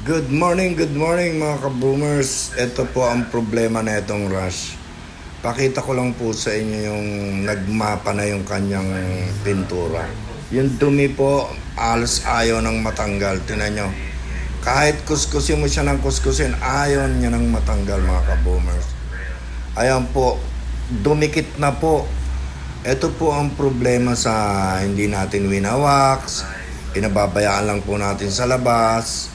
Good morning mga ka-boomers. Ito po ang problema na itong Rush. Pakita ko lang po sa inyo yung nagmapa na yung kanyang pintura. Yung dumi po, alos ayaw nang matanggal. Tingnan nyo. Kahit kuskusin mo siya ng kuskusin, ayaw niya nang matanggal mga ka-boomers. Ayan po, dumikit na po. Ito po ang problema sa hindi natin winawax. Pinababayaan lang po natin sa labas.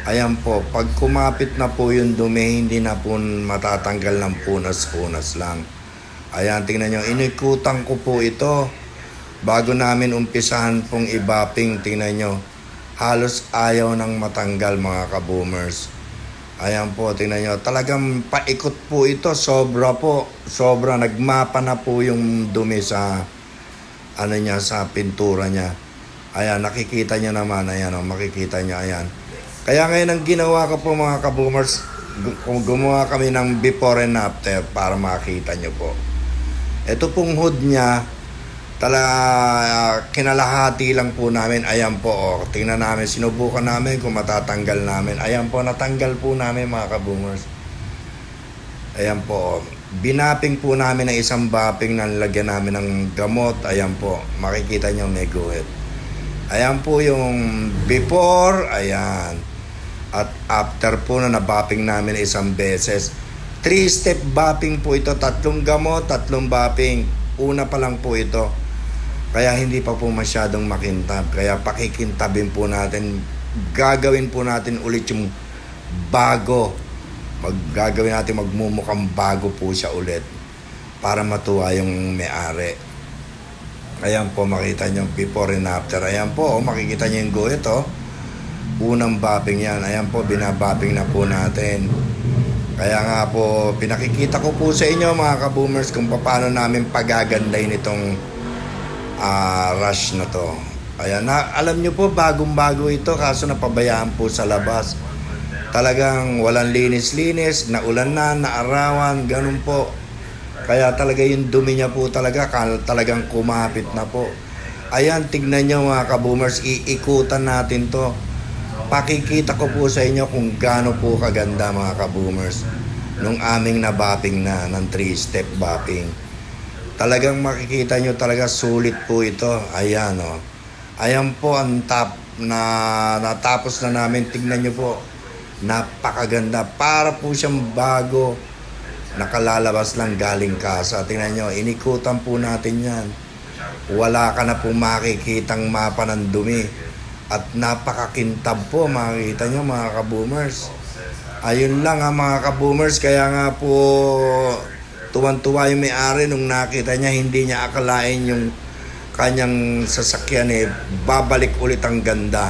Ayan po, pag kumapit na po yung dumi, hindi na po matatanggal ng punas-punas lang. Ayan, tingnan nyo, inikutan ko po ito. Bago namin umpisahan pong i-bapping, tingnan nyo, halos ayaw nang matanggal mga ka-boomers. Ayan po, tingnan nyo, talagang paikot po ito, sobra po. Sobra, nagmapa na po yung dumi sa, sa pintura niya. Ayan, nakikita nyo naman, ayan, makikita nyo, ayan. Kaya ngayon ang ginawa ko po mga ka-boomers, gumawa kami ng before and after para makita nyo po. Ito pong hood niya, kinalahati lang po namin. Ayan po, tingnan namin, sinubukan namin kung matatanggal namin. Ayan po, natanggal po namin mga ka-boomers. Ayan po, binapping po namin ng isang bapping na nilagyan namin ng gamot. Ayan po, makikita nyo may guhit. Ayan po yung before, ayan. At after po na nabapping namin isang beses. 3-step bapping po ito. 3 gamot, 3 bapping. Una pa lang po ito. Kaya hindi pa po masyadong makintab. Kaya pakikintabin po natin. Gagawin po natin ulit yung bago. Gagawin natin magmumukhang bago po siya ulit. Para matuwa yung may-ari. Ayan po, makita nyo before and after. Ayan po, makikita nyo yung guhit, unang bapping yan. Ayan po, binabapping na po natin. Kaya nga po, pinakikita ko po sa inyo mga ka-boomers kung paano namin pagagandahin itong Rush na to. Ayan, alam nyo po, bagong-bago ito kaso napabayaan po sa labas. Talagang walang linis-linis, naulan na, naarawan, ganun po. Kaya talaga yung dumi niya po talagang kumapit na po. Ayan, tignan nyo mga ka-boomers, iikutan natin to. Pakikita ko po sa inyo kung gaano po kaganda mga ka-boomers nung aming nabapping na ng 3-step bapping. Talagang makikita nyo talaga sulit po ito. Ayan Ayan po ang top na natapos na namin. Tignan nyo po. Napakaganda. Para po siyang bago. Nakalalabas lang galing kasa. Tingnan nyo, inikutan po natin yan. Wala ka na po makikitang mapa ng dumi. At napakakintab po, makikita nyo mga ka-boomers. Ayun lang mga ka-boomers, kaya nga po tuwan-tuwa yung may-ari nung nakita niya, hindi niya akalain yung kanyang sasakyan babalik ulit ang ganda.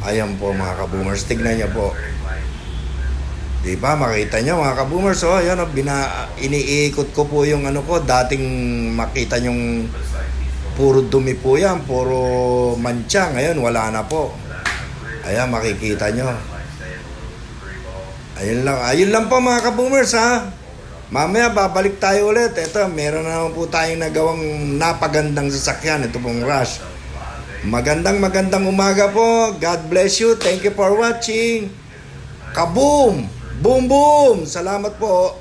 Ayan po mga ka-boomers, tignan niyo po. Diba, makita nyo mga ka-boomers, yan iniikot ko po yung ko, dating makita nyong puro dumi po yan, puro mancha, ngayon wala na po. Ayan, makikita nyo. Ayun lang po mga ka-boomers Mamaya babalik tayo ulit. Ito, meron na naman po tayong nagawang napagandang sasakyan. Ito pong Rush. Magandang umaga po. God bless you. Thank you for watching. Kaboom! Boom boom! Salamat po.